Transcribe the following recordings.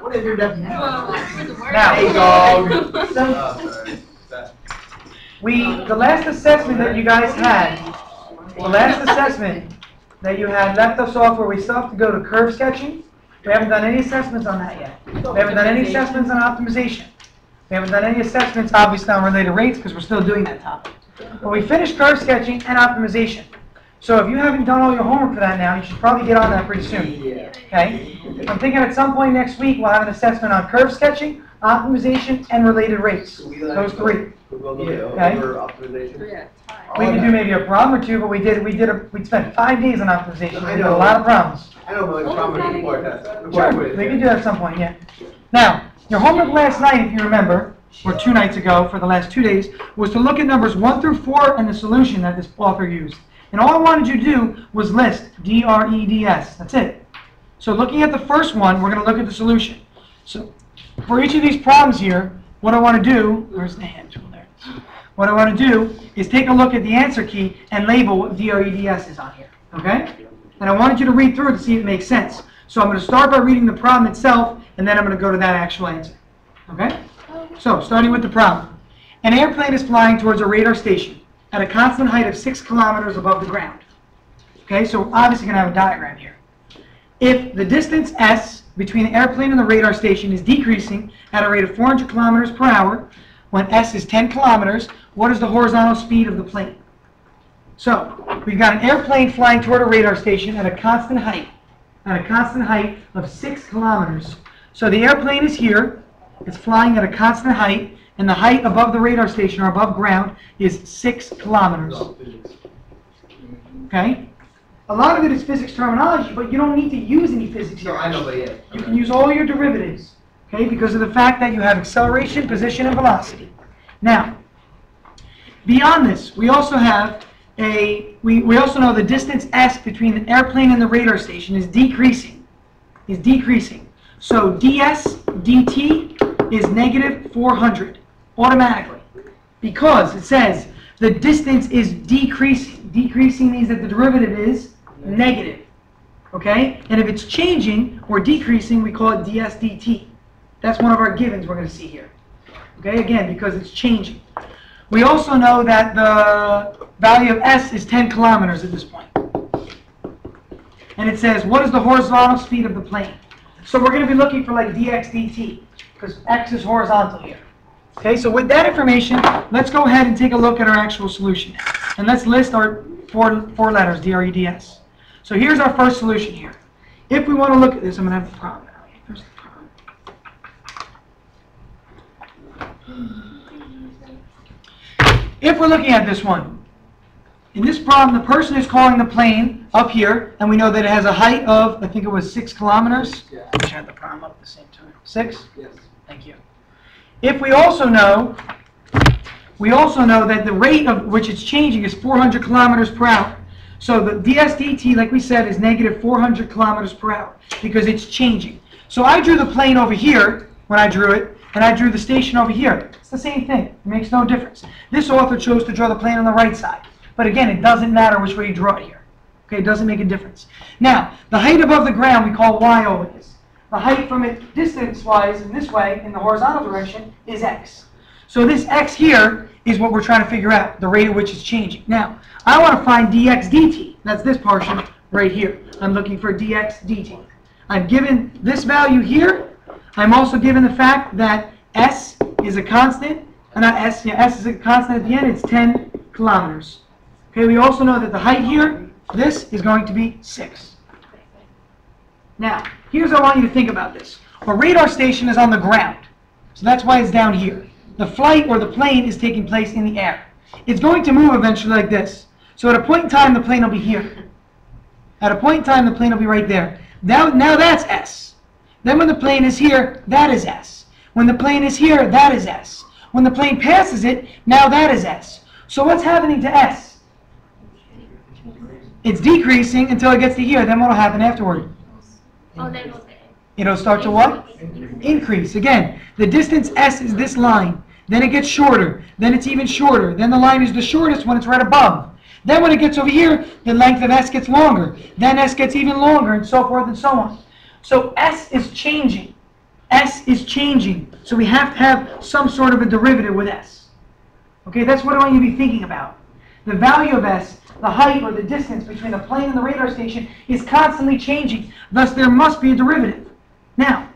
What is your definition? Now, the last assessment that you guys had, left us off where we still have to go to curve sketching. We haven't done any assessments on that yet. We haven't done any assessments on optimization. We haven't done any assessments, obviously, on related rates because we're still doing that topic. But we finished curve sketching and optimization. So if you haven't done all your homework for that now, you should probably get on that pretty soon. Okay? I'm thinking at some point next week we'll have an assessment on curve sketching, optimization, and related rates. Those three. Okay? We could do maybe a problem or two, but we spent 5 days on optimization. We did a lot of problems. I know, but like a problem report test. Sure, we can do that at some point, yeah. Now, your homework last night, if you remember, or 2 nights ago for the last 2 days, was to look at numbers 1 through 4 and the solution that this author used. And all I wanted you to do was list DREDS. That's it. So looking at the first one, we're going to look at the solution. So for each of these problems here, what I want to do, where's the hand tool there? What I want to do is take a look at the answer key and label what DREDS is on here. Okay? And I wanted you to read through it to see if it makes sense. So I'm going to start by reading the problem itself, and then I'm going to go to that actual answer. Okay? So, starting with the problem. An airplane is flying towards a radar station at a constant height of 6 kilometers above the ground. Okay, so we're obviously going to have a diagram here. If the distance s between the airplane and the radar station is decreasing at a rate of 400 kilometers per hour, when s is 10 kilometers, what is the horizontal speed of the plane? So, we've got an airplane flying toward a radar station at a constant height of 6 kilometers. So the airplane is here, it's flying at a constant height, and the height above the radar station or above ground is 6 kilometers. Okay? A lot of it is physics terminology, but you don't need to use any physics here. No, I know, but yeah. You can use all your derivatives, okay, because of the fact that you have acceleration, position, and velocity. Now, beyond this, we also have we also know the distance s between the airplane and the radar station is decreasing. So ds dt is negative 400 automatically because it says the distance is decreasing. Decreasing means that the derivative is negative. Okay? And if it's changing or decreasing, we call it ds dt. That's one of our givens we're going to see here. Okay? Again, because it's changing. We also know that the value of s is 10 kilometers at this point. And it says, what is the horizontal speed of the plane? So we're going to be looking for like dx dt, because x is horizontal here. Okay, so with that information, let's go ahead and take a look at our actual solution. And let's list our four letters, DREDS. So here's our first solution here. If we want to look at this, I'm going to have a problem now. There's the problem. If we're looking at this one, in this problem, the person is calling the plane up here, and we know that it has a height of, I think it was 6 kilometers. Yeah. I wish I had the problem up at the same time. 6? Yes. Thank you. If we also know that the rate of which it's changing is 400 kilometers per hour. So the ds dt, like we said, is negative 400 kilometers per hour because it's changing. So I drew the plane over here when I drew it, and I drew the station over here. It's the same thing. It makes no difference. This author chose to draw the plane on the right side. But again, it doesn't matter which way you draw it here. Okay, it doesn't make a difference. Now, the height above the ground we call y always. The height from it distance-wise in this way, in the horizontal direction, is x. So this x here is what we're trying to figure out, the rate at which it's changing. Now, I want to find dx dt. That's this portion right here. I'm looking for dx dt. I'm given this value here. I'm also given the fact that s is a constant, s is a constant at the end. It's 10 kilometers. Okay, we also know that the height here, this is going to be 6. Now, here's what I want you to think about this. A radar station is on the ground, so that's why it's down here. The flight or the plane is taking place in the air. It's going to move eventually like this. So at a point in time, the plane will be here. At a point in time, the plane will be right there. Now that's s. Then when the plane is here, that is s. When the plane is here, that is s. When the plane passes it, now that is s. So what's happening to s? It's decreasing until it gets to here. Then what will happen afterward? It'll start to what? Increase. Again, the distance s is this line. Then it gets shorter. Then it's even shorter. Then the line is the shortest when it's right above. Then when it gets over here, the length of s gets longer. Then s gets even longer, and so forth and so on. So s is changing. S is changing, so we have to have some sort of a derivative with S. Okay, that's what I want you to be thinking about. The value of S, the height or the distance between the plane and the radar station, is constantly changing. Thus, there must be a derivative. Now,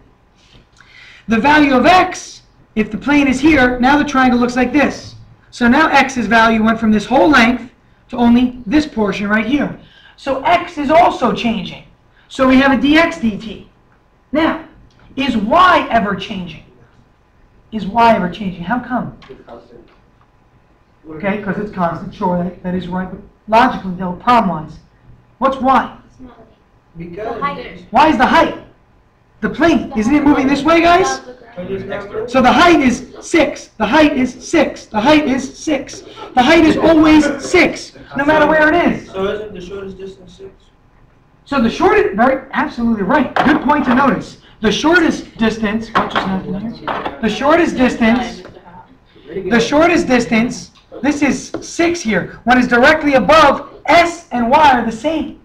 the value of X, if the plane is here, now the triangle looks like this. So now X's value went from this whole length to only this portion right here. So X is also changing. So we have a dx dt. Now, is Y ever changing? Is Y ever changing? How come? Okay, because it's constant. Sure, that is right. But logically, though, problem-wise, what's Y? Because Y is the height. The plane, isn't it moving this way, guys? So the height is 6. The height is 6. The height is 6. The height is always 6, no matter where it is. So isn't the shortest distance 6? So the shortest, absolutely right. Good point to notice. The shortest distance, what just happened here? The shortest distance, this is 6 here. When it's directly above, S and Y are the same.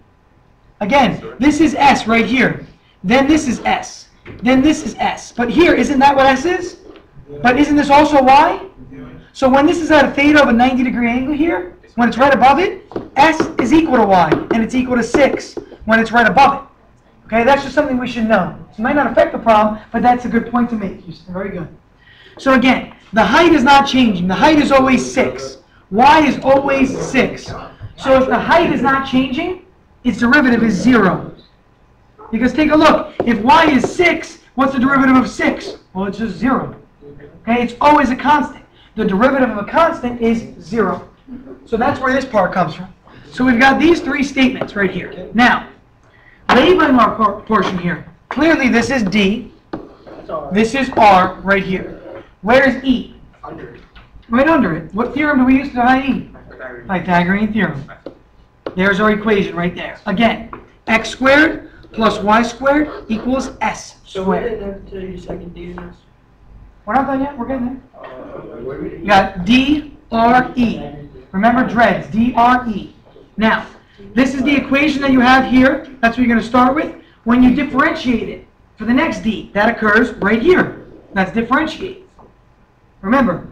Again, this is S right here. Then this is S. Then this is S. But here, isn't that what S is? But isn't this also Y? So when this is at a theta of a 90-degree angle here, when it's right above it, S is equal to Y, and it's equal to 6 when it's right above it. Okay, that's just something we should know. It might not affect the problem, but that's a good point to make, Houston. Very good. So again, the height is not changing. The height is always 6. Y is always 6. So if the height is not changing, its derivative is 0. Because take a look. If Y is 6, what's the derivative of 6? Well, it's just 0. Okay, it's always a constant. The derivative of a constant is 0. So that's where this part comes from. So we've got these 3 statements right here. Now, labeling our portion here. Clearly this is D. This is R right here. Where is E? Under. Right under it. What theorem do we use to find E? Pythagorean theorem. There's our equation right there. Again, x squared plus y squared equals s So we squared. didn't have to tell you the second D in this? We're not done yet. We're getting there. You got D-R-E. Remember dreads, D-R-E. Now, this is the equation that you have here. That's what you're going to start with. When you differentiate it for the next D, that occurs right here. That's differentiate. Remember,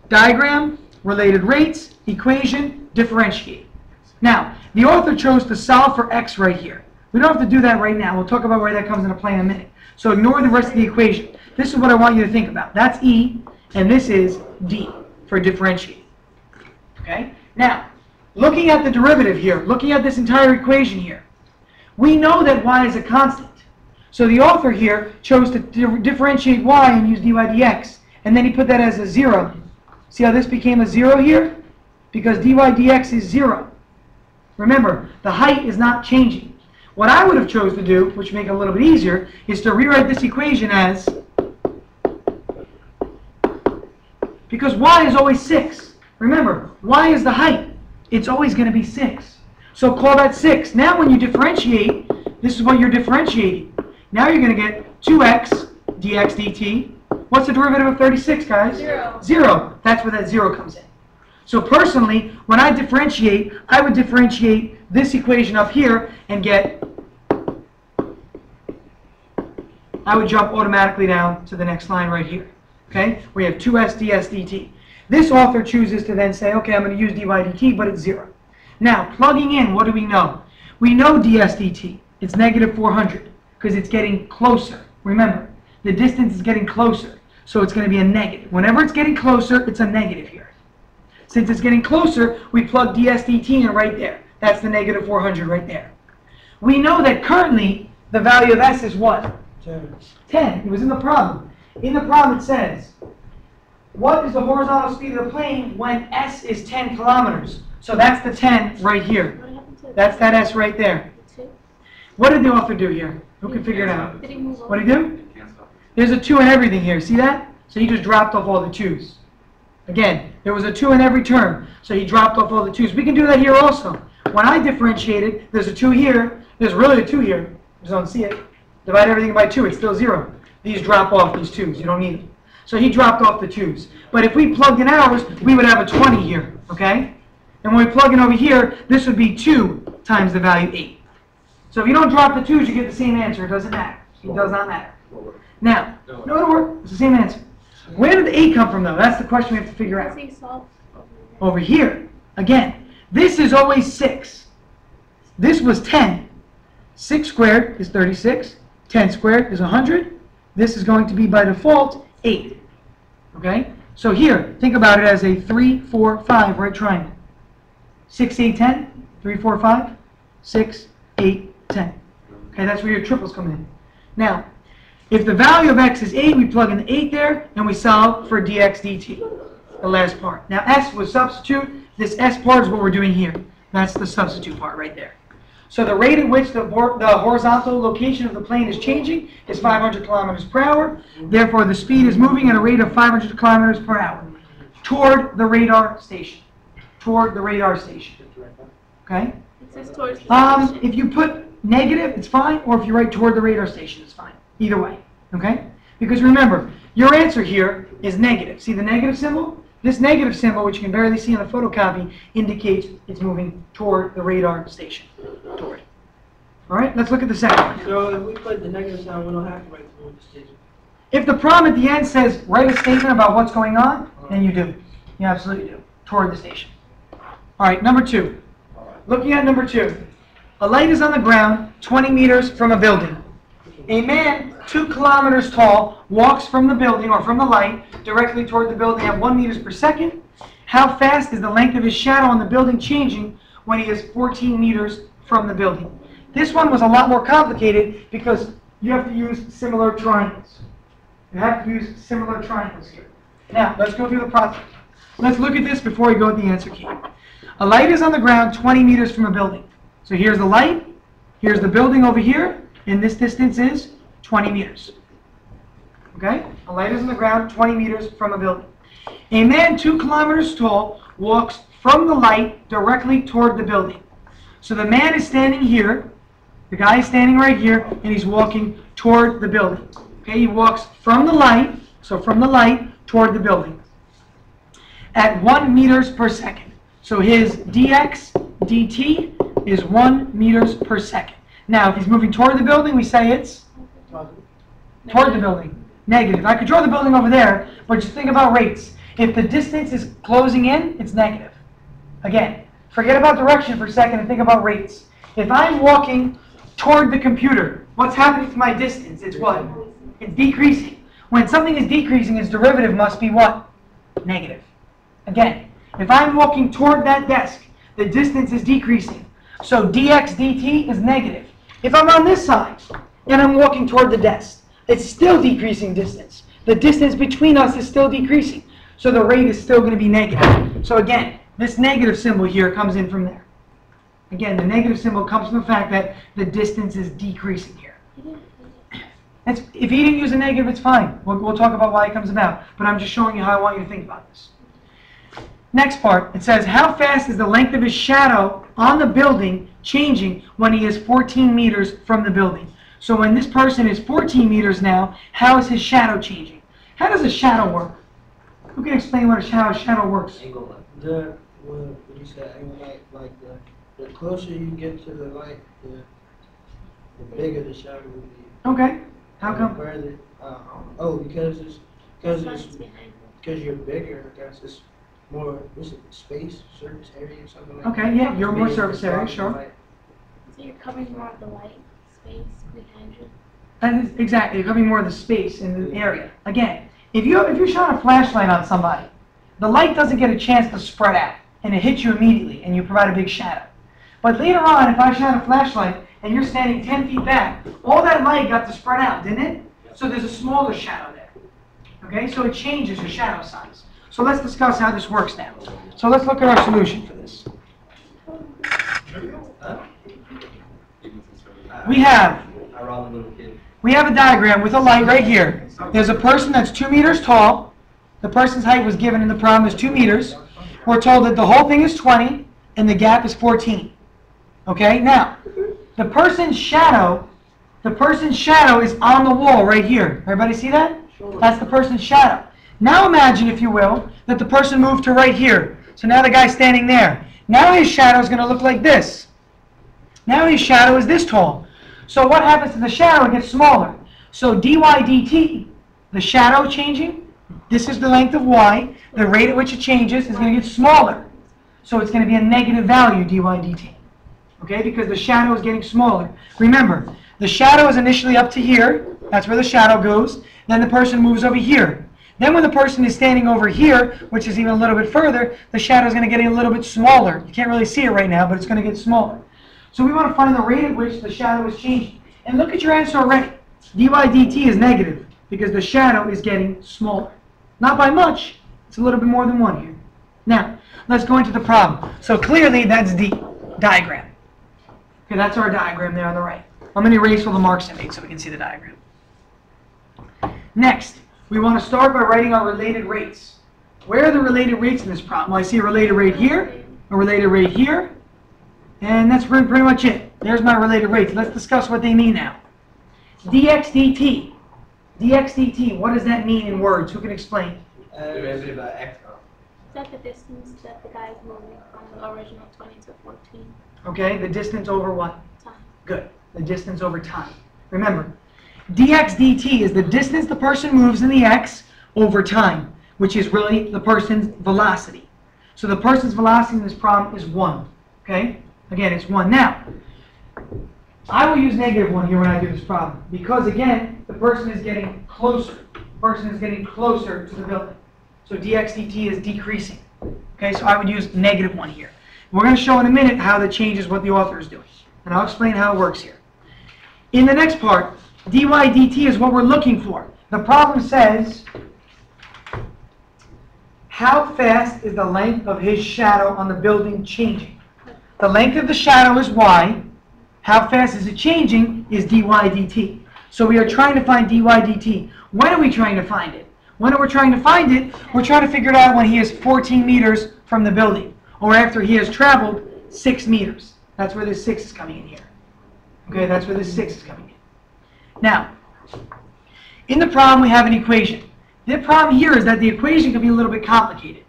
diagram, related rates, equation, differentiate. Now, the author chose to solve for x right here. We don't have to do that right now. We'll talk about where that comes into play in a minute. So ignore the rest of the equation. This is what I want you to think about. That's E, and this is D for differentiate. Okay? Now, looking at the derivative here, looking at this entire equation here, we know that y is a constant. So the author here chose to differentiate y and use dy dx, and then he put that as a 0. See how this became a 0 here? Because dy dx is 0. Remember, the height is not changing. What I would have chose to do, which would make it a little bit easier, is to rewrite this equation as, because y is always 6. Remember, y is the height. It's always going to be 6. So call that 6. Now when you differentiate, this is what you're differentiating. Now you're going to get 2x dx dt. What's the derivative of 36, guys? 0. 0. That's where that 0 comes in. So personally, when I differentiate, I would differentiate this equation up here and get, I would jump automatically down to the next line right here. Okay? We have 2s ds dt. This author chooses to then say, okay, I'm going to use dy dt, but it's 0. Now, plugging in, what do we know? We know ds dt. It's negative 400 because it's getting closer. Remember, the distance is getting closer, so it's going to be a negative. Whenever it's getting closer, it's a negative here. Since it's getting closer, we plug ds dt in right there. That's the negative 400 right there. We know that currently the value of s is what? 10. It was in the problem. In the problem it says, what is the horizontal speed of the plane when s is 10 kilometers? So that's the 10 right here. That's that s right there. What did the author do here? Who can figure it out? What did he do? There's a 2 in everything here. See that? So he just dropped off all the 2's. Again, there was a 2 in every term, so he dropped off all the 2's. We can do that here also. When I differentiated, there's a 2 here. There's really a 2 here. You just don't see it. Divide everything by 2. It's still 0. These drop off, these 2's. You don't need them. So he dropped off the 2's. But if we plugged in ours, we would have a 20 here. Okay? And when we plug in over here, this would be 2 times the value 8. So if you don't drop the 2's, you get the same answer. It doesn't matter. It does not matter. Now, no, it'll work. It's the same answer. Where did the 8 come from, though? That's the question we have to figure out. Over here. Again, this is always 6. This was 10. 6 squared is 36. 10 squared is 100. This is going to be, by default, 8. Okay? So here, think about it as a 3, 4, 5 right triangle. 6, 8, 10. 3, 4, 5. 6, 8, 10. Okay, that's where your triples come in. Now, if the value of x is 8, we plug in the 8 there, and we solve for dx dt, the last part. Now, s was substitute. This s part is what we're doing here. That's the substitute part right there. So the rate at which the horizontal location of the plane is changing is 500 kilometers per hour. Therefore, the speed is moving at a rate of 500 kilometers per hour toward the radar station. Toward the radar station. Okay? It says towards the station. If you put negative, it's fine, or if you write toward the radar station, it's fine. Either way. Okay? Because remember, your answer here is negative. See the negative symbol? This negative symbol, which you can barely see on the photocopy, indicates it's moving toward the radar station. Toward. All right, let's look at the second one. So if we put the negative sign, we don't have to write toward the station. If the problem at the end says, write a statement about what's going on, then you do. You absolutely do. Toward the station. All right, number 2. Looking at number 2. A light is on the ground 20 meters from a building. A man 2 kilometers tall walks from the building or from the light directly toward the building at 1 meters per second. How fast is the length of his shadow on the building changing when he is 14 meters from the building? This one was a lot more complicated because you have to use similar triangles. You have to use similar triangles here. Now, let's go through the process. Let's look at this before we go with the answer key. A light is on the ground 20 meters from a building. So here's the light, here's the building over here, and this distance is 20 meters. Okay? A light is on the ground 20 meters from a building. A man 2 kilometers tall walks from the light directly toward the building. So the man is standing here, the guy is standing right here, and he's walking toward the building. Okay, he walks from the light, so from the light toward the building, at 1 meters per second. So his dx dt is 1 meters per second. Now, if he's moving toward the building, we say it's toward the building. Negative. I could draw the building over there, but just think about rates. If the distance is closing in, it's negative. Again, forget about direction for a second and think about rates. If I'm walking toward the computer, what's happening to my distance? It's what? It's decreasing. When something is decreasing, its derivative must be what? Negative. Again, if I'm walking toward that desk, the distance is decreasing. So dx dt is negative. If I'm on this side and I'm walking toward the desk, it's still decreasing distance. The distance between us is still decreasing. So the rate is still going to be negative. So again, this negative symbol here comes in from there. Again, the negative symbol comes from the fact that the distance is decreasing here. If he didn't use a negative, it's fine. We'll talk about why it comes about. But I'm just showing you how I want you to think about this. Next part, it says, how fast is the length of his shadow on the building changing when he is 14 meters from the building? So when this person is 14 meters now, how is his shadow changing? How does a shadow work? Who can explain how a shadow works? What you said, angle light, like the closer you get to the light, the bigger the shadow will be. Okay. How come? Further, because you're bigger, I guess it's more, what's it, space, surface area, something like that. Okay, yeah, you're more surface area, sure. So you're covering more of the light space behind you. And exactly, you're covering more of the space in the area. Again, if you shine a flashlight on somebody, the light doesn't get a chance to spread out, and it hits you immediately, and you provide a big shadow. But later on, if I shine a flashlight, and you're standing 10 feet back, all that light got to spread out, didn't it? So there's a smaller shadow there. Okay, so it changes your shadow size. So let's discuss how this works now. So let's look at our solution for this. We have a diagram with a light right here. There's a person that's 2 meters tall. The person's height was given in the problem is 2 meters. We're told that the whole thing is 20 and the gap is 14. Okay, now, the person's shadow is on the wall right here. Everybody see that? Sure. That's the person's shadow. Now imagine, if you will, that the person moved to right here. So now the guy's standing there. Now his shadow is going to look like this. Now his shadow is this tall. So what happens to the shadow? It gets smaller. So dy dt, the shadow changing, this is the length of y, the rate at which it changes is going to get smaller. So it's going to be a negative value dy dt. Okay, because the shadow is getting smaller. Remember, the shadow is initially up to here, that's where the shadow goes, then the person moves over here. Then when the person is standing over here, which is even a little bit further, the shadow is going to get a little bit smaller. You can't really see it right now, but it's going to get smaller. So we want to find the rate at which the shadow is changing. And look at your answer already. dy dt is negative because the shadow is getting smaller. Not by much, it's a little bit more than 1 here. Now, let's go into the problem. So clearly that's the diagram. Okay, that's our diagram there on the right. I'm going to erase all the marks I made so we can see the diagram. Next, we want to start by writing our related rates. Where are the related rates in this problem? Well, I see a related rate here, a related rate here, and that's pretty much it. There's my related rates. Let's discuss what they mean now. dx dt. dx dt, what does that mean in words? Who can explain? Derivative of x. Is that the distance that the guy is moving from the original 20 to 14? Okay, the distance over what? Time. Good. The distance over time. Remember, dx dt is the distance the person moves in the x over time, which is really the person's velocity. So the person's velocity in this problem is 1. Okay? Again, it's 1. Now, I will use -1 here when I do this problem because, again, the person is getting closer. The person is getting closer to the building. So dx dt is decreasing. Okay, so I would use -1 here. We're going to show in a minute how that changes what the author is doing. And I'll explain how it works here. In the next part, dy dt is what we're looking for. The problem says, how fast is the length of his shadow on the building changing? The length of the shadow is y. How fast is it changing is dy dt. So we are trying to find dy dt. When are we trying to find it? When we're trying to find it, we're trying to figure it out when he is 14 meters from the building, or after he has traveled 6 meters. That's where this 6 is coming in here. Okay, that's where this 6 is coming in. Now, in the problem we have an equation. The problem here is that the equation can be a little bit complicated.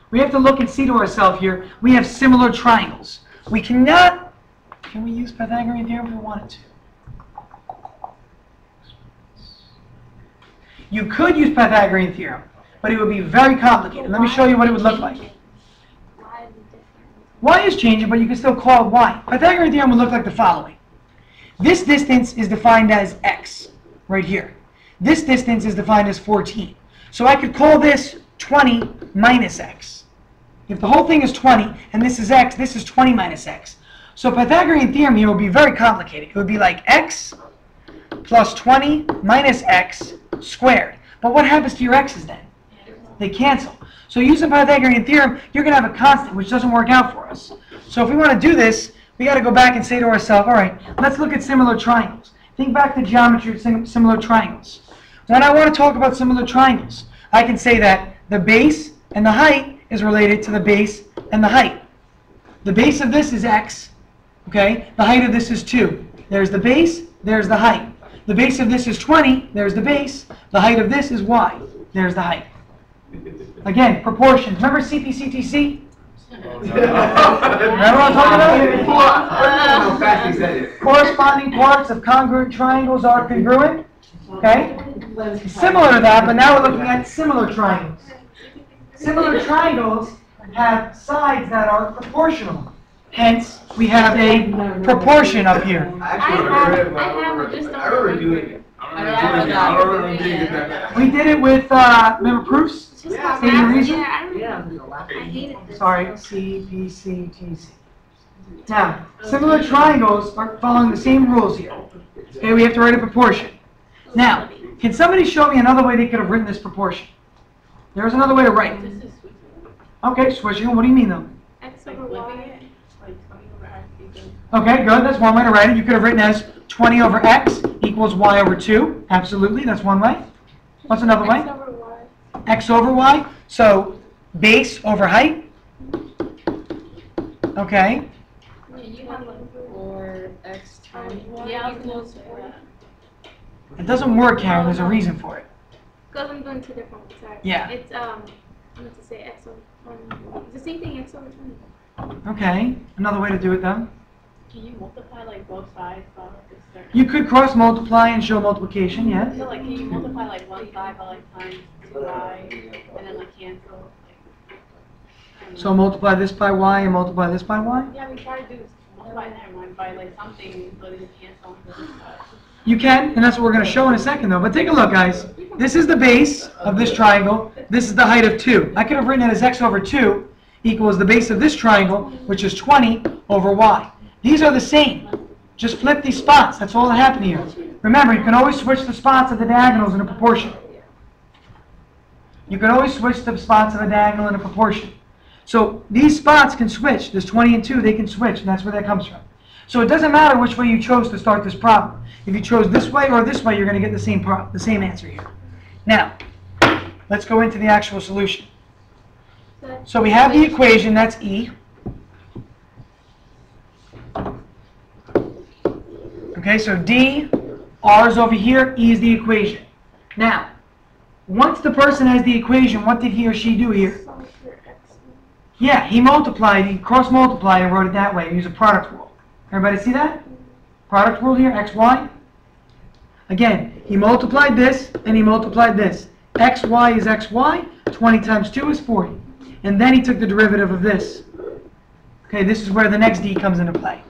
We have to look and see to ourselves here, we have similar triangles. We cannot, can we use Pythagorean theorem if we wanted to? You could use Pythagorean theorem, but it would be very complicated. Let me show you what it would look like. Why is it different? Y is changing, but you can still call it y. Pythagorean theorem would look like the following. This distance is defined as x, right here. This distance is defined as 14. So I could call this 20 minus x. If the whole thing is 20, and this is x, this is 20 minus x. So Pythagorean theorem here would be very complicated. It would be like x plus 20 minus x squared. But what happens to your x's then? They cancel. So using Pythagorean theorem, you're going to have a constant, which doesn't work out for us. So if we want to do this, we got to go back and say to ourselves, all right, let's look at similar triangles. Think back to geometry of similar triangles. When I want to talk about similar triangles, I can say that the base and the height is related to the base and the height. The base of this is x, okay? The height of this is 2. There's the base, there's the height. The base of this is 20, there's the base. The height of this is y, there's the height. Again, proportions. Remember CPCTC? Remember what I'm talking about? How fast he said it. Corresponding parts of congruent triangles are congruent. Okay? Similar to that, but now we're looking at similar triangles. Similar triangles have sides that are proportional. Hence, we have a proportion up here. I remember doing it. I remember doing it. We did it with, remember proofs? Yeah. Stating reason? I hated this. Sorry, CPCTC. Now, similar triangles are following the same rules here. Okay, we have to write a proportion. Now, can somebody show me another way they could have written this proportion? There's another way to write it. Okay, switching. What do you mean though? X over y. Okay, good. That's one way to write it. You could have written as 20 over x equals y over 2. Absolutely, that's one way. What's another way? X over y. X over y. So base over height. Okay. You have one. Or x times y. Yeah, I was close to it. It doesn't work, Karen. There's a reason for it. Because I'm doing 2 different ones. Sorry. Yeah. It's I meant to say x over 20. It's the same thing. X over 20. Okay. Another way to do it though. Can you multiply like both sides by like a certain? You could cross multiply and show multiplication, yeah. So like, can you multiply like one side by like times 2y, and then like cancel? Like, I don't So know. multiply this by y and multiply this by y. Yeah, we try to do multiply that one by like something so that you cancel on both sides. You can, and that's what we're going to show in a second though. But take a look, guys. This is the base of this triangle. This is the height of 2. I could have written it as x over 2 equals the base of this triangle, which is 20 over y. These are the same. Just flip these spots. That's all that happened here. Remember, you can always switch the spots of the diagonals in a proportion. You can always switch the spots of a diagonal in a proportion. So these spots can switch. There's 20 and 2, they can switch, and that's where that comes from. So it doesn't matter which way you chose to start this problem. If you chose this way or this way, you're going to get the same answer here. Now, let's go into the actual solution. So we have the equation, that's E. Okay, so D, R is over here, E is the equation. Now, once the person has the equation, what did he or she do here? Yeah, he multiplied, he cross-multiplied and wrote it that way. He used a product rule. Everybody see that? Product rule here, x, y. Again, he multiplied this and he multiplied this. xy is xy, 20 times 2 is 40. And then he took the derivative of this. Okay, this is where the next D comes into play.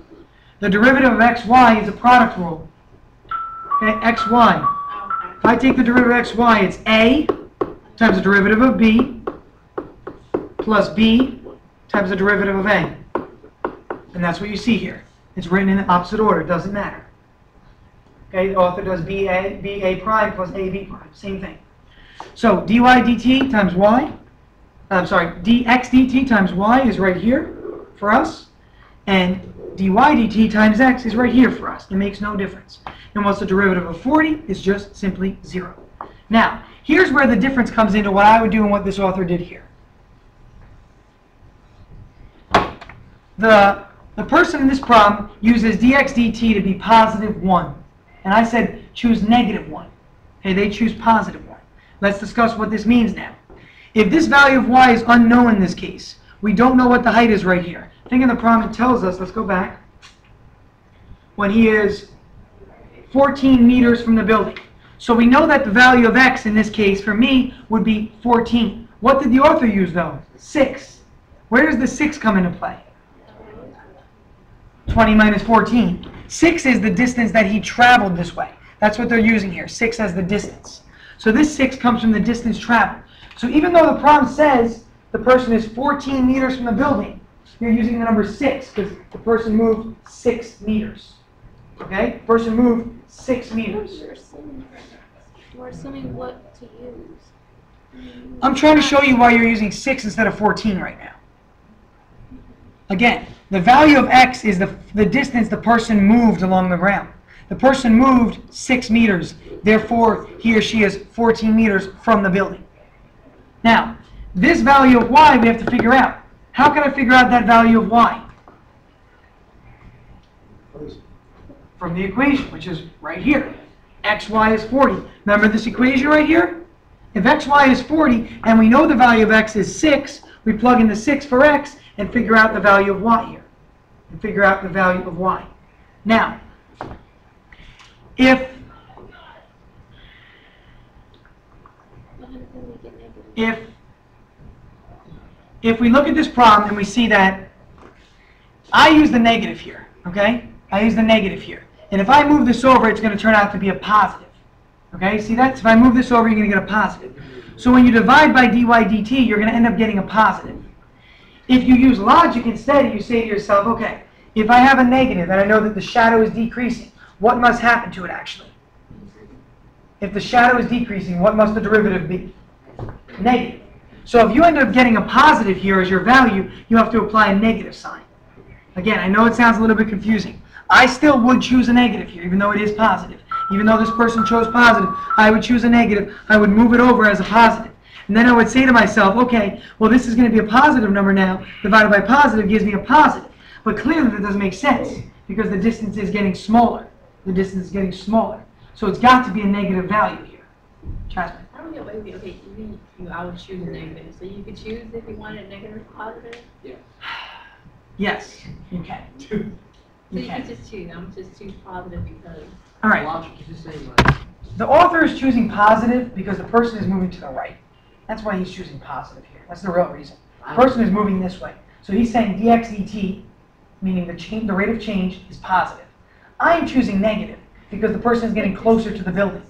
The derivative of xy is a product rule. Okay, xy. Okay. If I take the derivative of xy, it's a times the derivative of b plus b times the derivative of a. And that's what you see here. It's written in the opposite order. It doesn't matter. Okay, the author does ba prime plus ab prime. Same thing. So dy dt times y. I'm sorry, dx dt times y is right here for us. And dy dt times x is right here for us. It makes no difference. And what's the derivative of 40? It's just simply 0. Now, here's where the difference comes into what I would do and what this author did here. The person in this problem uses dx dt to be positive 1. And I said choose negative 1. Okay, they choose positive 1. Let's discuss what this means now. If this value of y is unknown in this case, we don't know what the height is right here. I think in the problem it tells us, let's go back, when he is 14 meters from the building. So we know that the value of x in this case for me would be 14. What did the author use though? 6. Where does the 6 come into play? 20 minus 14. 6 is the distance that he traveled this way. That's what they're using here. 6 as the distance. So this 6 comes from the distance traveled. So even though the problem says the person is 14 meters from the building, you're using the number 6 because the person moved 6 meters. Okay? The person moved 6 meters. We're assuming what to use. I'm trying to show you why you're using 6 instead of 14 right now. Again, the value of x is the distance the person moved along the ground. The person moved 6 meters. Therefore, he or she is 14 meters from the building. Now, this value of y we have to figure out. How can I figure out that value of y? From the equation, which is right here. xy is 40. Remember this equation right here? If xy is 40 and we know the value of x is 6, we plug in the 6 for x and figure out the value of y here. And figure out the value of y. Now, if we look at this problem and we see that I use the negative here, okay? I use the negative here. And if I move this over, it's going to turn out to be a positive. Okay, see that? So if I move this over, you're going to get a positive. So when you divide by dy dt, you're going to end up getting a positive. If you use logic instead, you say to yourself, okay, if I have a negative and I know that the shadow is decreasing, what must happen to it actually? If the shadow is decreasing, what must the derivative be? Negative. So if you end up getting a positive here as your value, you have to apply a negative sign. Again, I know it sounds a little bit confusing. I still would choose a negative here, even though it is positive. Even though this person chose positive, I would choose a negative. I would move it over as a positive. And then I would say to myself, okay, well this is going to be a positive number now, divided by positive gives me a positive. But clearly that doesn't make sense, because the distance is getting smaller. The distance is getting smaller. So it's got to be a negative value here. Jasmine. I don't get why I would choose a negative. So you could choose if you wanted a negative or positive? Yes, you can. You you can. can just choose. I'm just choose positive because. All right. Logic is the same, right? The author is choosing positive because the person is moving to the right. That's why he's choosing positive here. That's the real reason. The person is moving this way. So he's saying dx dt, meaning the rate of change, is positive. I'm choosing negative because the person is getting closer to the building.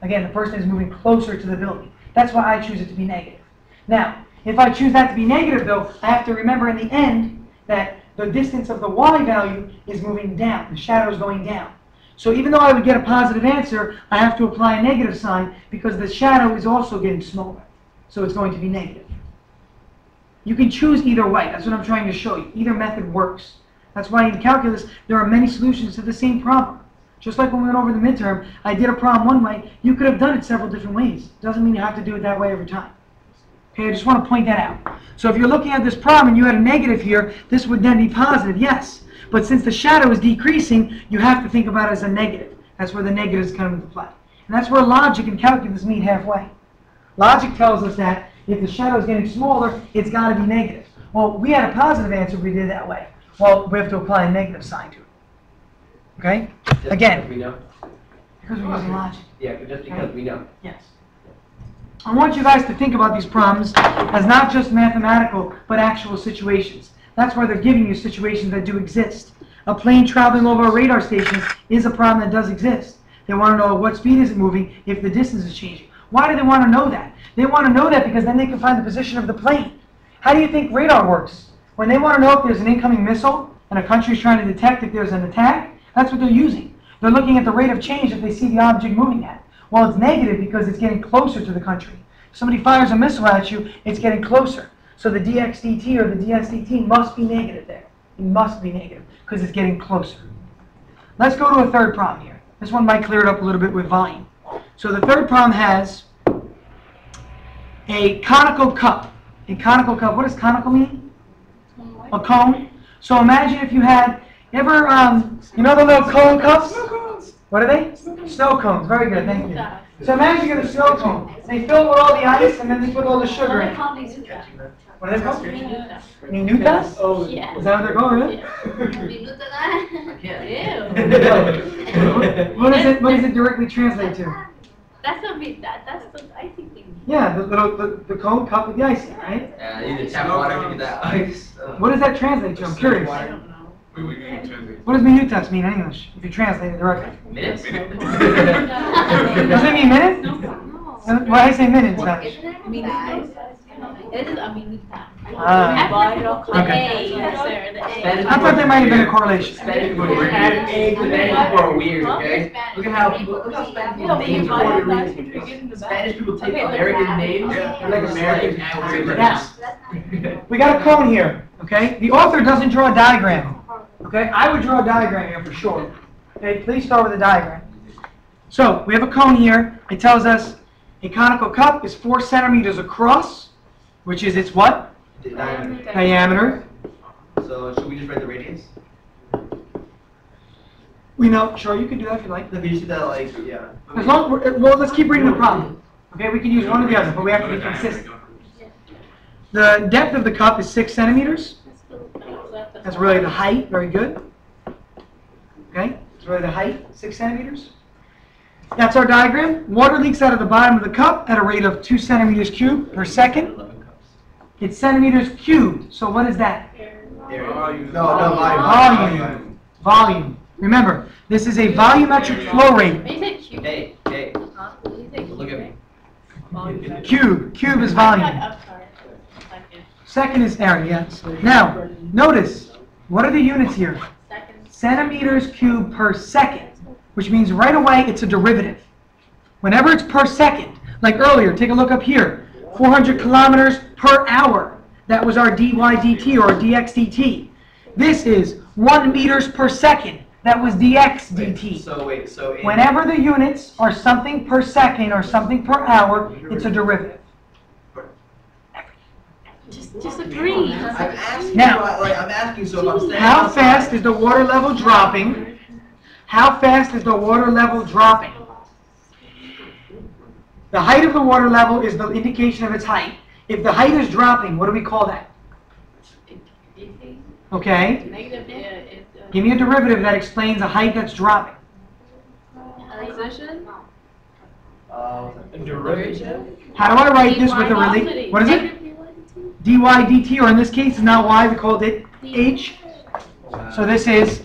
Again, the person is moving closer to the building. That's why I choose it to be negative. Now, if I choose that to be negative, though, I have to remember in the end that the distance of the y value is moving down. The shadow is going down. So even though I would get a positive answer, I have to apply a negative sign because the shadow is also getting smaller. So it's going to be negative. You can choose either way. That's what I'm trying to show you. Either method works. That's why in calculus, there are many solutions to the same problem. Just like when we went over the midterm, I did a problem one way. You could have done it several different ways. Doesn't mean you have to do it that way every time. Okay, I just want to point that out. So if you're looking at this problem and you had a negative here, this would then be positive, yes. But since the shadow is decreasing, you have to think about it as a negative. That's where the negatives come into play. And that's where logic and calculus meet halfway. Logic tells us that if the shadow is getting smaller, it's got to be negative. Well, we had a positive answer if we did it that way. Well, we have to apply a negative sign to it. Okay? Again, We know. because we're using logic. Yeah, just because we know. Yes. I want you guys to think about these problems as not just mathematical, but actual situations. That's why they're giving you situations that do exist. A plane traveling over a radar station is a problem that does exist. They want to know what speed is it moving if the distance is changing. Why do they want to know that? They want to know that because then they can find the position of the plane. How do you think radar works? When they want to know if there's an incoming missile and a country is trying to detect if there's an attack, that's what they're using. They're looking at the rate of change that they see the object moving at. Well, it's negative because it's getting closer to the country. If somebody fires a missile at you, it's getting closer. So the dx dt or the ds dt must be negative there. It must be negative because it's getting closer. Let's go to a third problem here. This one might clear it up a little bit with volume. So the third problem has a conical cup. A conical cup. What does conical mean? A cone. So imagine if you had, ever, you know the little cone cups? What are they? Snow cones. Very good, thank you. So imagine you get a snow cone. They fill it with all the ice and then they put all the sugar in. What are they called? Minutas? Oh, Yeah. Is that what they're called, really? Ew. What does it directly translate to? That's the icing thing. Yeah, the cone cup with the ice in, right? Yeah, you just tap water to get that ice. What does that translate to? I'm curious. I don't know. What does minutas mean in English, if you translate it directly? Minutes? Does it mean minutes? Why do I say minutes? Minuta. It is a minuta. Okay. The I thought there might have been a correlation. Spanish people add eggs and then people are weird, okay? Look at how Spanish people names Puerto Rican. Spanish people take American names, they're like American Yes. We got a cone here, okay? The author doesn't draw a diagram, okay? I would draw a diagram here for sure. Okay, please start with a diagram. So, we have a cone here. It tells us a conical cup is 4 centimeters across, which is its what? Diameter. So should we just write the radius? We know, sure, you can do that if you like. Like, you see that, like, yeah. As long, well, let's keep reading the problem. Okay, we can use one or the other, but we have to be consistent. The depth of the cup is 6 centimeters. That's really the height. Very good. Okay, that's really the height, 6 centimeters. That's our diagram. Water leaks out of the bottom of the cup at a rate of 2 centimeters cubed per second. It's centimeters cubed. So what is that? Volume. Volume. Remember, this is a volumetric flow rate. Hey, look at me. Cube. Cube is volume. Second is area, yes. Now, notice, what are the units here? Centimeters cubed per second, which means right away it's a derivative. Whenever it's per second, like earlier, take a look up here, 400 kilometers per hour. That was our dy dt or dx dt. This is 1 meters per second. That was dx dt. So Whenever the units are something per second or something per hour, it's a derivative. Just agree. I'm asking Now, you, I'm asking, so if I'm saying how fast is the water level dropping? How fast is the water level dropping? The height of the water level is the indication of its height. If the height is dropping, what do we call that? Okay? Negative is Give me a derivative that explains a height that's dropping. Position? Derivative? How do I write this with a relation? What is it? dy dt, or in this case, it's not y, we called it h. So this is,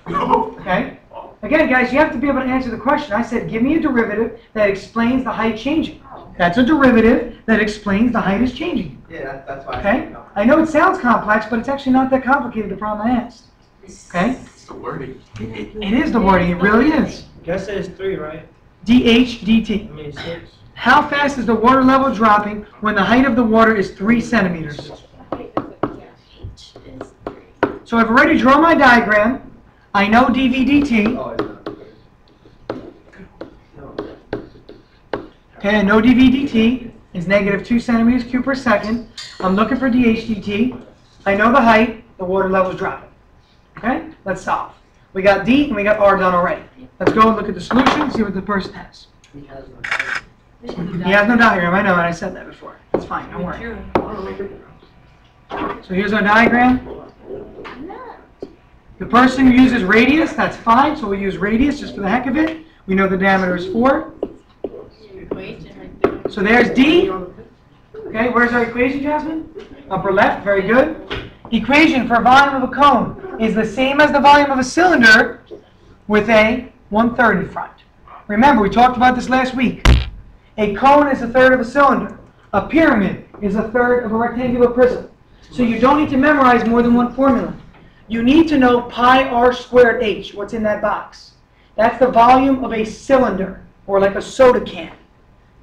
okay? Again, guys, you have to be able to answer the question. I said, give me a derivative that explains the height changing. That's a derivative that explains the height is changing. Yeah, that's why. Okay? I know it sounds complex, but it's actually not that complicated, the problem I asked. Okay? It's the wording. It is the wording, it really is. Guess it's 3, right? dH dt. I mean 6. How fast is the water level dropping when the height of the water is 3 centimeters? So I've already drawn my diagram. I know dV dt. Oh, it's not. Okay, I know dV dt is negative 2 centimeters cubed per second. I'm looking for dH dt. I know the height, the water level is dropping. Okay, let's solve. We got D and we got R done already. Let's go and look at the solution and see what the person has. He has no. He has no diagram, I know, and I said that before. It's fine, don't worry. So here's our diagram. The person who uses radius, that's fine, so we'll use radius just for the heck of it. We know the diameter is 4. Equation right there. So there's D. Okay, where's our equation, Jasmine? Upper left, very good. Equation for volume of a cone is the same as the volume of a cylinder with a 1/3 in front. Remember, we talked about this last week. A cone is a third of a cylinder. A pyramid is a third of a rectangular prism. So you don't need to memorize more than one formula. You need to know pi r squared h, what's in that box. That's the volume of a cylinder, or like a soda can.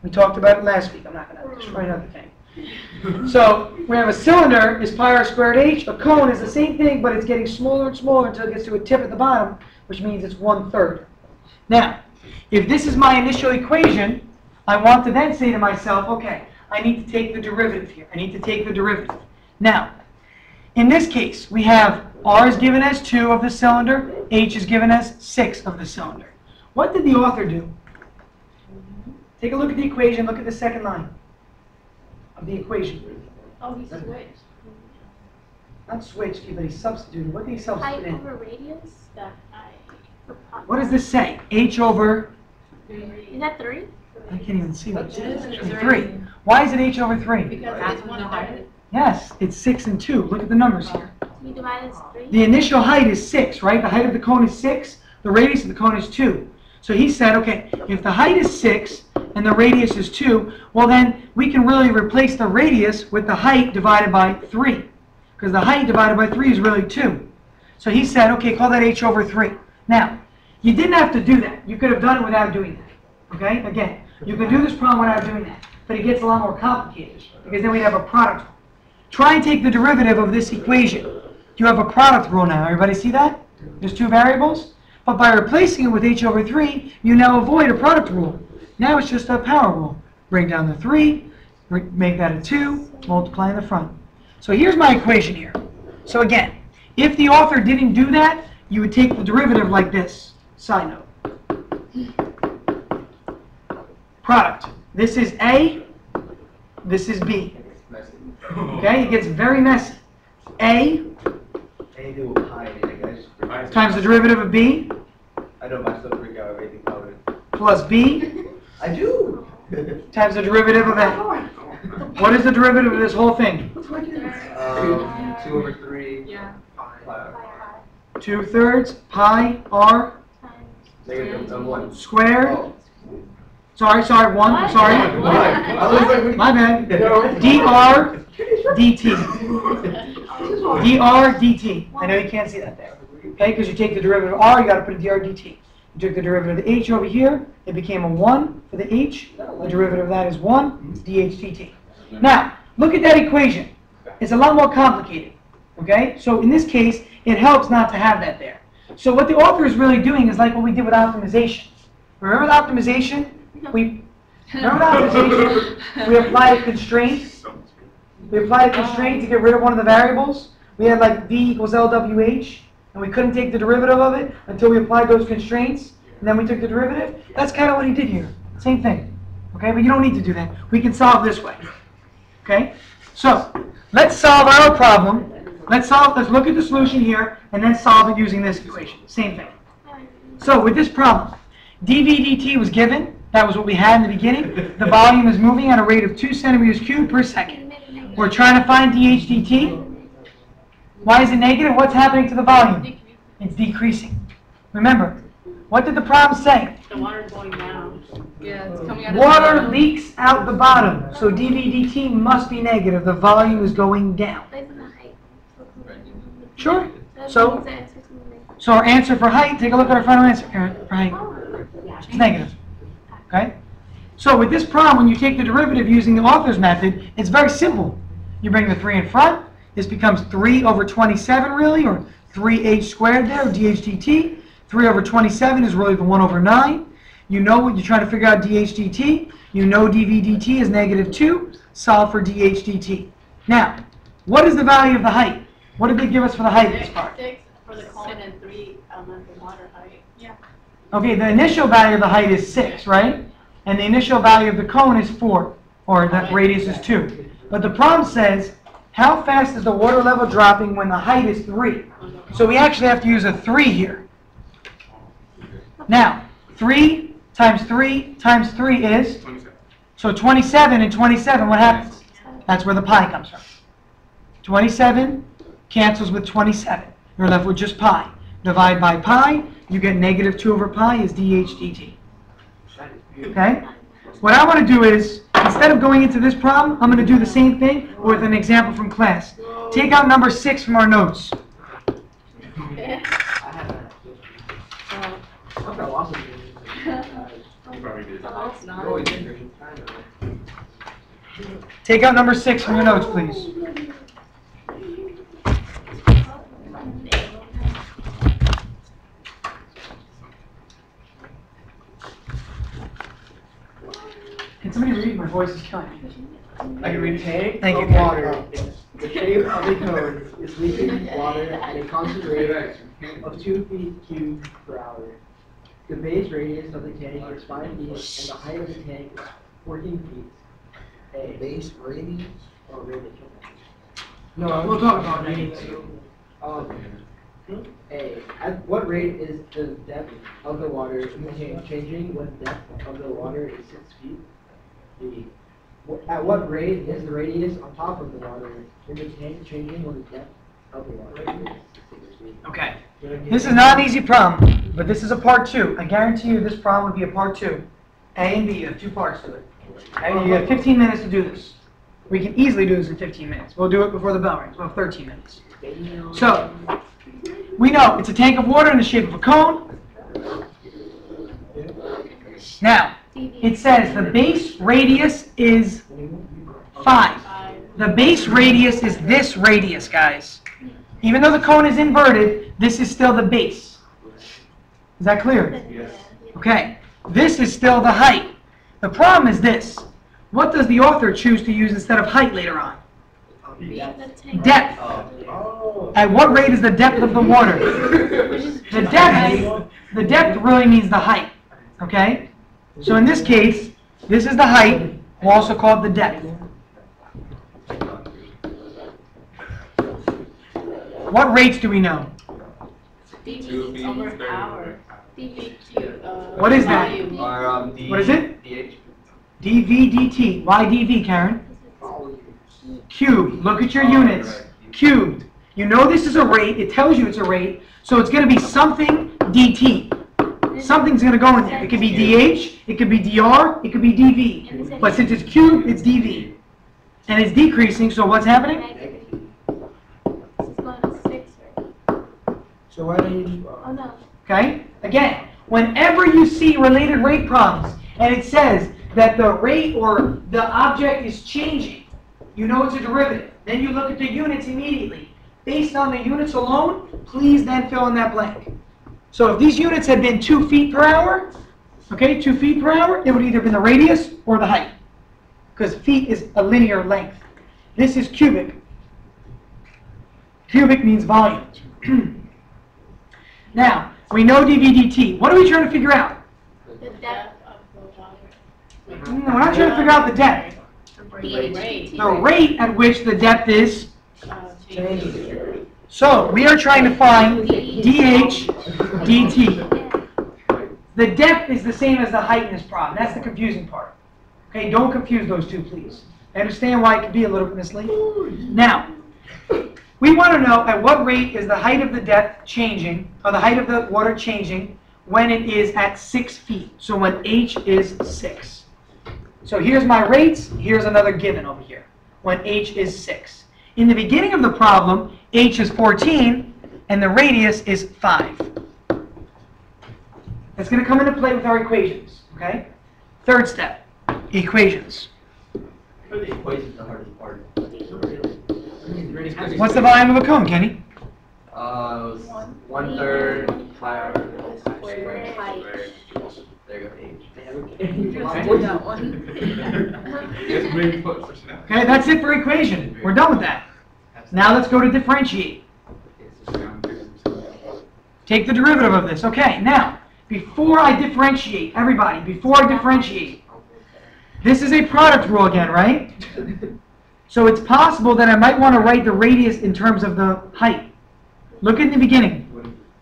We talked about it last week. I'm not going to destroy another thing. So we have a cylinder is pi r squared h. A cone is the same thing, but it's getting smaller and smaller until it gets to a tip at the bottom, which means it's 1/3. Now, if this is my initial equation, I want to then say to myself, okay, I need to take the derivative here. I need to take the derivative. Now, in this case, we have r is given as 2 of the cylinder, h is given as 6 of the cylinder. What did the author do? Take a look at the equation, look at the second line of the equation. Oh, he switched. Not switched, but he substituted. What did he substitute Height in? over radius? The What does this say? H over, Is that 3? I can't even see what it is. It's 3. Why is it h over 3? Because it's 1/3. Yes, it's 6 and 2. Look at the numbers here. We divide as 3? The initial height is 6, right? The height of the cone is 6. The radius of the cone is 2. So he said, okay, if the height is 6 and the radius is 2, well then we can really replace the radius with the height divided by 3. Because the height divided by 3 is really 2. So he said, okay, call that h over 3. Now, you didn't have to do that. You could have done it without doing that. Okay? Again, you can do this problem without doing that. But it gets a lot more complicated. Because then we'd have a product rule. Try and take the derivative of this equation. You have a product rule now. Everybody see that? There's 2 variables. But by replacing it with h over 3, you now avoid a product rule. Now it's just a power rule. Bring down the 3, make that a 2, multiply in the front. So here's my equation here. So again, if the author didn't do that, you would take the derivative like this. Side note. Product. This is A, this is B. Okay, it gets very messy. A Anything with pi in it, guys. times the derivative of B I know my stuff freak out everything covered. plus B I do. times the derivative of A. What is the derivative of this whole thing? 2 over 3. Yeah. 2/3 pi r Negative 1. squared. Oh. Sorry, 1. Sorry. I was like, My bad. dr dt. dr dt. I know you can't see that there. Okay, because you take the derivative of r, you got to put a dr dt. You took the derivative of the h over here, it became a 1 for the h. The derivative of that is 1, dh dt. Now, look at that equation. It's a lot more complicated. Okay, so in this case, it helps not to have that there. So what the author is really doing is like what we did with optimization. Remember the optimization? We applied a constraint. We applied a constraint to get rid of one of the variables. We had like v equals LWH, and we couldn't take the derivative of it until we applied those constraints, and then we took the derivative. That's kind of what he did here. Same thing. Okay, but you don't need to do that. We can solve this way. Okay? So, let's solve our problem Let's look at the solution here, and then solve it using this equation. Same thing. So with this problem, dV dt was given. That was what we had in the beginning. The volume is moving at a rate of 2 centimeters cubed per second. We're trying to find dH dt. Why is it negative? What's happening to the volume? It's decreasing. Remember, what did the problem say? The water's going down. Yeah, it's coming out of Water the bottom. leaks out the bottom, so dV dt must be negative. The volume is going down. Sure. So our answer for height, take a look at our final answer, Karen, for height. It's negative. Okay? So with this problem, when you take the derivative using the author's method, it's very simple. You bring the 3 in front. This becomes 3 over 27, really, or 3h squared there, dH dt. 3 over 27 is really the 1 over 9. You know what you're trying to figure out dH dt. You know dV dt is negative 2. Solve for dH dt. Now, what is the value of the height? What did they give us for the height of this part? 6 for the cone and 3 the water height. Yeah. Okay, the initial value of the height is 6, right? And the initial value of the cone is 4, or the radius is 2. But the problem says, how fast is the water level dropping when the height is 3? So we actually have to use a 3 here. Now, 3 times 3 times 3 is? 27. So 27 and 27, what happens? That's where the pi comes from. 27 cancels with 27. You're left with just pi. Divide by pi, you get negative 2 over pi is dH dt. Okay? What I want to do is, instead of going into this problem, I'm going to do the same thing with an example from class. Take out number 6 from our notes. Take out number 6 from your notes, please. Can somebody read? My voice is killing me. I can read tank Thank you. water. The shape of the cone is leaking water at a constant rate of 2 feet cubed per hour. The base radius of the tank is 5 feet, and the height of the tank is 14 feet. A base radius or radius? No, we'll talk about radius. A. At what rate is the depth of the water changing when the depth of the water is 6 feet? B. At what rate is the radius on top of the water in the tank changing when the depth of the water is 6 feet? Okay. This is not an easy problem, but this is a part 2. I guarantee you this problem would be a part 2. A and B, you have 2 parts to it. Okay? You have 15 minutes to do this. We can easily do this in 15 minutes. We'll do it before the bell rings. We'll have 13 minutes. So, we know it's a tank of water in the shape of a cone. Now, it says the base radius is 5. The base radius is this radius, guys. Even though the cone is inverted, this is still the base. Is that clear? Yes. Okay. This is still the height. The problem is this. What does the author choose to use instead of height later on? Depth. At what rate is the depth of the water? The depth really means the height. Okay? So in this case, this is the height. We'll also call it the depth. What rates do we know? dV over an hour. dV cubed. What is that? volume. What is it? DH. dV dt. Why dV, Karen? Cubed. Look at your units. Cubed. You know this is a rate. It tells you it's a rate. So it's going to be something dt. Something's going to go in there. It could be dH, it could be dr, it could be dV. But since it's cubed, it's dV. And it's decreasing, so what's happening? This is going to 6, right? So why don't you just, Oh no. Okay? Again, whenever you see related rate problems, and it says that the rate or the object is changing, you know it's a derivative. Then you look at the units immediately. Based on the units alone, please then fill in that blank. So if these units had been 2 feet per hour, okay, 2 feet per hour, it would either been the radius or the height. Because feet is a linear length. This is cubic. Cubic means volume. Now, we know dV dt. What are we trying to figure out? The depth. of the water. No, we're not trying to figure out the depth. The rate. The rate at which the depth is Changes. So we are trying to find dH dt. The depth is the same as the height in this problem. That's the confusing part. Okay, don't confuse those two, please. I understand why it can be a little bit misleading. Now, we want to know at what rate is the height of the depth changing, or the height of the water changing, when it is at 6 feet. So when h is 6. So here's my rates. Here's another given over here. When h is 6. In the beginning of the problem, h is 14, and the radius is 5. That's going to come into play with our equations, okay? Third step, equations. For the equation's the hardest part. What's the volume of a cone, Kenny? It was 1/3 pi r Square height. There you go, h. Okay, that's it for equation. We're done with that. Now let's go to differentiate. Take the derivative of this. Okay, now, before I differentiate, everybody, before I differentiate, this is a product rule again, right? So it's possible that I might want to write the radius in terms of the height. Look in the beginning.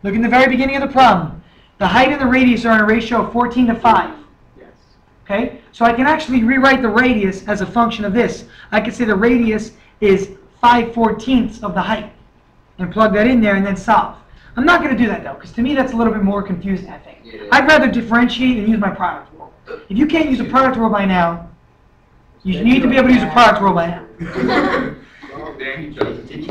Look in the very beginning of the problem. The height and the radius are in a ratio of 14 to 5. Okay? So I can actually rewrite the radius as a function of this. I could say the radius is 5/14 of the height. And plug that in there and then solve. I'm not going to do that though, because to me that's a little bit more confusing, I think. Yeah. I'd rather differentiate and use my product rule. If you can't use a product rule by now, you need to be able to use a product rule by now.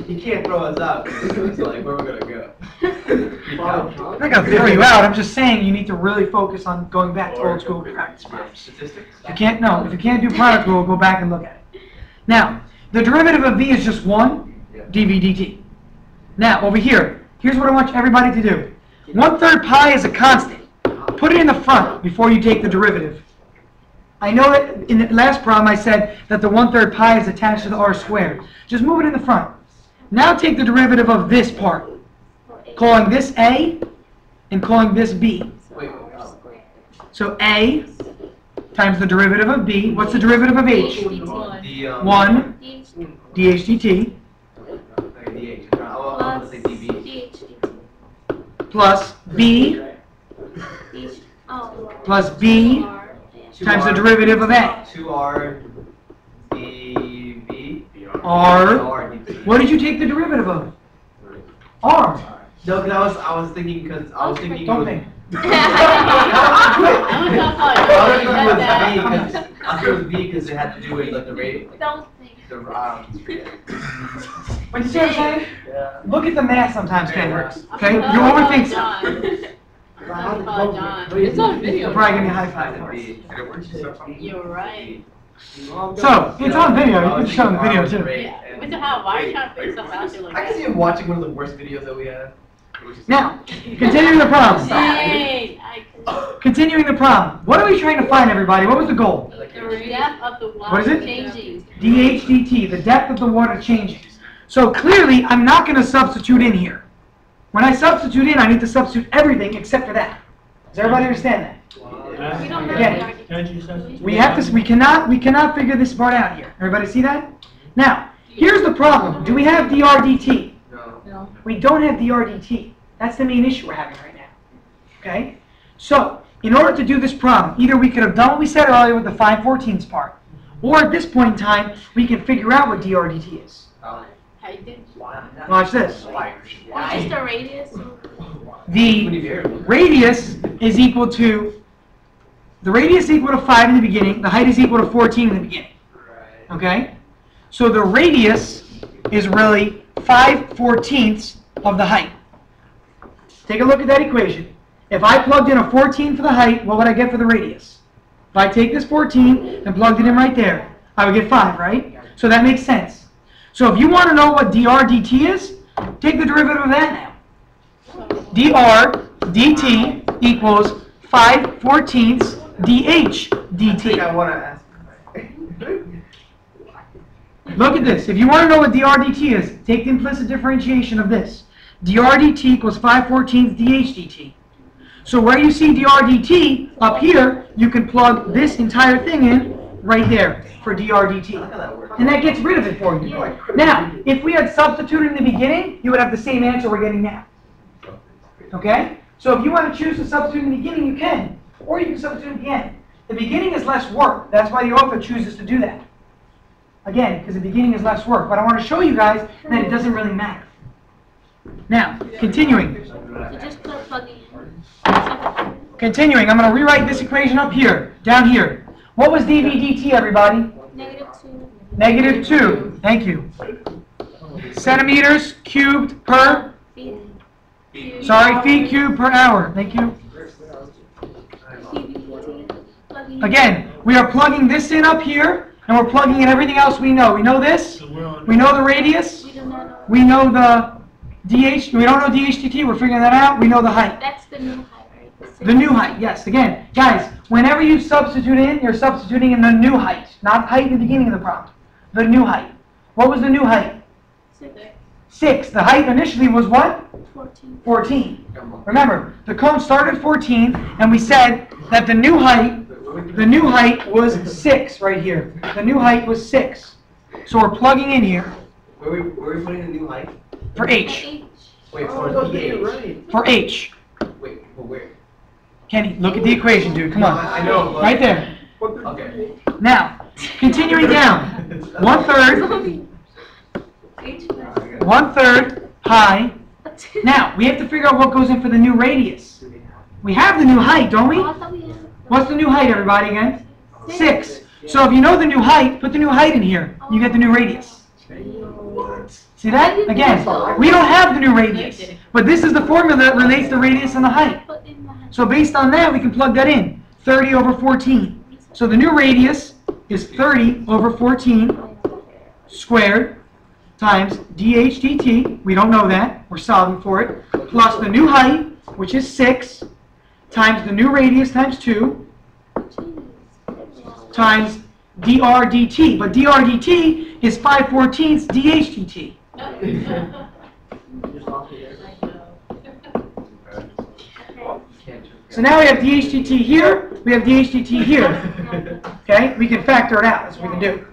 You can't throw us out. It's like, where we're gonna go? I'm not going to throw you out. I'm just saying you need to really focus on going back to old school practice problems. Statistics? If you can't do product rule, go back and look at it. Now, the derivative of v is just 1 dv dt. Now, over here, here's what I want everybody to do. 1/3 pi is a constant. Put it in the front before you take the derivative. I know that in the last problem I said that the 1/3 pi is attached to the r squared. Just move it in the front. Now take the derivative of this part, calling this a and calling this b. So a times the derivative of b. What's the derivative of h? 1 dh dt I want to say dv. plus b plus b times the derivative of a. 2r dv. R. What did you take the derivative of? R. No, because I was thinking Don't think. I was thinking it was b because it had to do with like the rate. Don't think. What did you say? Yeah. Look at the math sometimes, Ken. Okay? You Oh, overthink John. stuff. Oh, John. It's on video. You'll probably give me a high five for it. You're right. So, it's on video. You can show them the video too. Yeah. What the hell? Why are you trying to figure stuff out there like I can see him watching one of the worst videos that we have. Now, continuing the problem. Dang, I can. Continuing the problem. What are we trying to find, everybody? What was the goal? The depth of the water What is it? changing. dH dt, the depth of the water changing. So clearly, I'm not going to substitute in here. When I substitute in, I need to substitute everything except for that. Does everybody understand that? We don't know Again, the argument. we cannot figure this part out here. Everybody see that? Now, here's the problem. Do we have dr dt? No. We don't have dr dt. That's the main issue we're having right now. Okay? So, in order to do this problem, either we could have done what we said earlier with the 5/14 part, or at this point in time, we can figure out what dr dt is. How you did? Watch this. Just the radius. The radius is equal to, the radius is equal to 5 in the beginning, the height is equal to 14 in the beginning. Okay? So the radius is really 5/14 of the height. Take a look at that equation. If I plugged in a 14 for the height, what would I get for the radius? If I take this 14 and plugged it in right there, I would get 5, right? So that makes sense. So if you want to know what dr dt is, take the derivative of that now. dr dt equals 5/14 dH dt. I want to ask. Look at this. If you want to know what dr dt is, take the implicit differentiation of this. dr dt equals 5/14 dH dt. So where you see dr dt, up here, you can plug this entire thing in right there for DRDT. Look how that works. And that gets rid of it for you. Now, if we had substituted in the beginning, you would have the same answer we're getting now. Okay? So if you want to choose to substitute in the beginning, you can. Or you can substitute at the end. The beginning is less work. That's why the author chooses to do that. Again, because the beginning is less work. But I want to show you guys that it doesn't really matter. Now, continuing. So just put a plug in. Continuing, I'm going to rewrite this equation up here, down here. What was dV/dt, everybody? -2 -2. Thank you. Centimeters cubed per, feet. sorry, feet cubed per hour. Thank you. dV/dt. Plug in. Again, we are plugging this in up here, and we're plugging in everything else we know. We know this. We know the radius. We do not know. We know the dH. We don't know dH/dt. We're figuring that out. We know the height. That's the new height, right? The new height, yes. Again, guys, whenever you substitute in, you're substituting in the new height, not height in the beginning of the problem. The new height. What was the new height? 6. 6. The height initially was what? 14. 14. Remember, the cone started at 14, and we said that the new height was 6 right here. The new height was 6. So we're plugging in here Where we putting the new height? for H. Wait, Oh, for look, the you're H. right. For H. Wait, but where? Kenny, look at the equation, dude. Come No, on. I know, but- Right there. Okay. Now, continuing down. 1/3. H. 1/3 pi. Now, we have to figure out what goes in for the new radius. We have the new height, don't we? Oh, I thought we had. What's the new height, everybody, again? 6. So if you know the new height, put the new height in here. You get the new radius. See that? Again, we don't have the new radius. But this is the formula that relates the radius and the height. Put in the height. So based on that, we can plug that in. 30 over 14. So the new radius is 30 over 14 squared times dH/dt. We don't know that. We're solving for it. Plus the new height, which is 6, times the new radius times 2, times dr/dt. But dr/dt is 5/14 dH/dt. You just lost me there. So now we have dH/dt here, we have dH/dt here. Okay? We can factor it out. That's what we can do.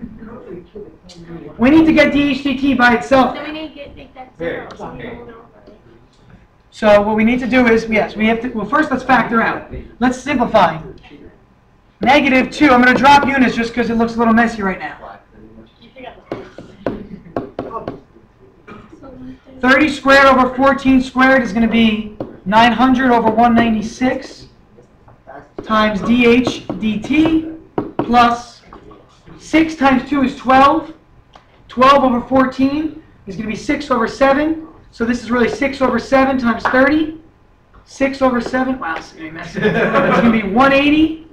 We need to get dH/dt by itself. So we need to make that 0. So we move it over. So what we need to do is, yes, we have to, well first let's factor out. Let's simplify. -2, I'm going to drop units just because it looks a little messy right now. You figure out the So 30 squared over 14 squared is going to be 900 over 196 times dH/dt plus 6 times 2 is 12. 12 over 14 is going to be 6 over 7. So this is really 6 over 7 times 30. 6 over 7, wow, it's going to be messy. It's going to be 180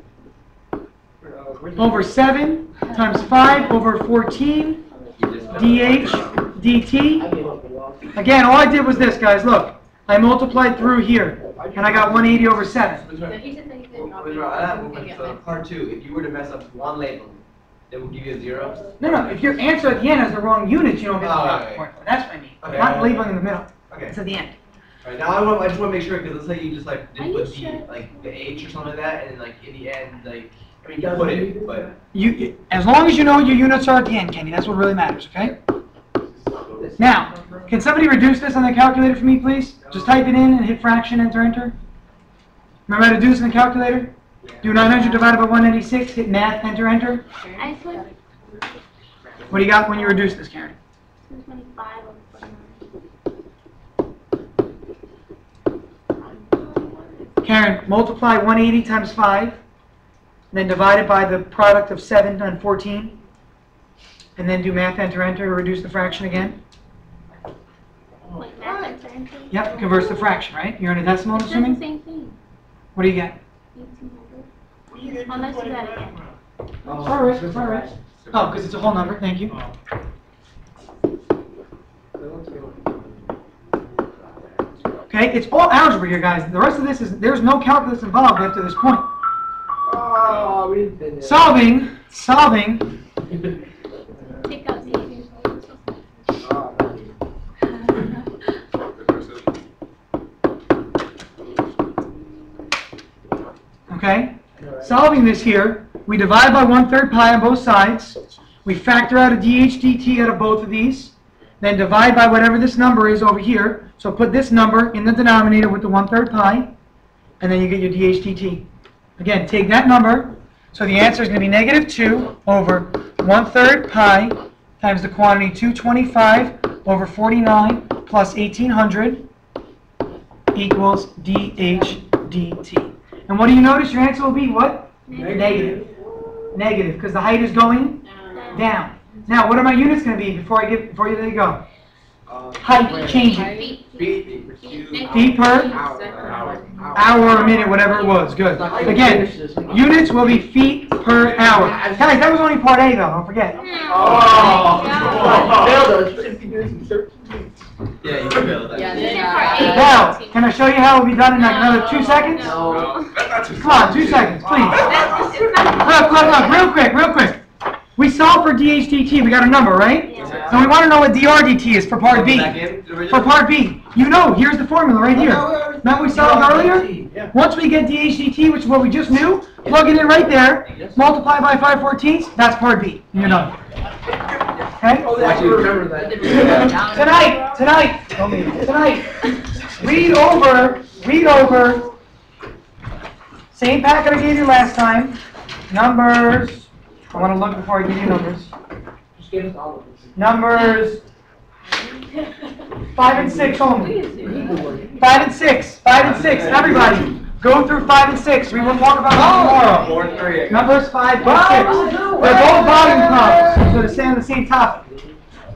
over 7 times 5 over 14 dH/dt. Again, all I did was this, guys. Look, I multiplied through here, and I got 180 over 7. So he said that he didn't drop it. I have one. So part 2, if you were to mess up one label, it will give you a 0. No, if your answer at the end has the wrong units, you don't get the Oh, top okay. point. That's what I mean. Okay. Not labeling in the middle. Okay. It's at the end. Alright, now I just want to make sure, because let's say you just like Are didn't you put sure? like the H or something like that, and then like in the end, like, I mean, you put it, but. You, as long as you know what your units are at the end, Kenny, that's what really matters, okay? Now, can somebody reduce this on the calculator for me, please? Just type it in and hit fraction, enter, enter. Remember how to do this in the calculator? Do 900 divided by 196, hit math, enter, enter. I put What do you got when you reduce this, Karen? 225 over 49. Karen, multiply 180 times 5, then divide it by the product of 7 and 14, and then do math, enter, enter to reduce the fraction again. Like math and science. Yep, converts the fraction, right? You're in a decimal, I'm It's not the assuming? same thing. What do you get? 1800. Oh, let's do that again. It's all right, it's all right. Oh, because it's a whole number, thank you. Okay, it's all algebra here, guys. The rest of this is, there's no calculus involved up to this point. Oh, we didn't finish. Solving. Take out the Okay? Solving this here, we divide by 1/3 pi on both sides, we factor out a dH/dt out of both of these, then divide by whatever this number is over here, so put this number in the denominator with the 1/3 pi, and then you get your dH/dt. Again, take that number, so the answer is going to be -2 over 1/3 pi times the quantity 225 over 49 plus 1800 equals dH/dt. And what do you notice? Your answer will be what? Negative. Negative, because the height is going down. Now, what are my units going to be before you let it go? Height changing. Feet per hour or minute, whatever it was. Good. Again, units will be feet per hour. Guys, that was only part A, though. Don't forget. Yeah, you can build that. Now, can I show you how it will be done in like another 2 seconds? Come on, 2 seconds, please. Look, real quick. We solved for dH/dt. We got a number, right? So we want to know what dR/dt is for part B. For part B, you know, here's the formula right here. Remember we solved earlier? Once we get dH/dt, which is what we just knew, plug it in right there, multiply by 5/14, that's part B. And you're done. Okay? Tonight, read over, same packet I gave you last time, numbers, I want to look before I give you numbers. Just give us all of this. Numbers 5 and 6 only. 5 and 6, everybody. Go through 5 and 6. We will talk about them tomorrow. Numbers 5 and 6. They're both volume problems, so they stay on the same topic.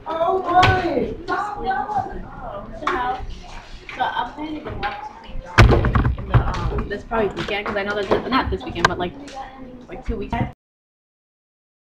So I'm planning to watch something in the this probably weekend because I know there's not this weekend but like 2 weeks.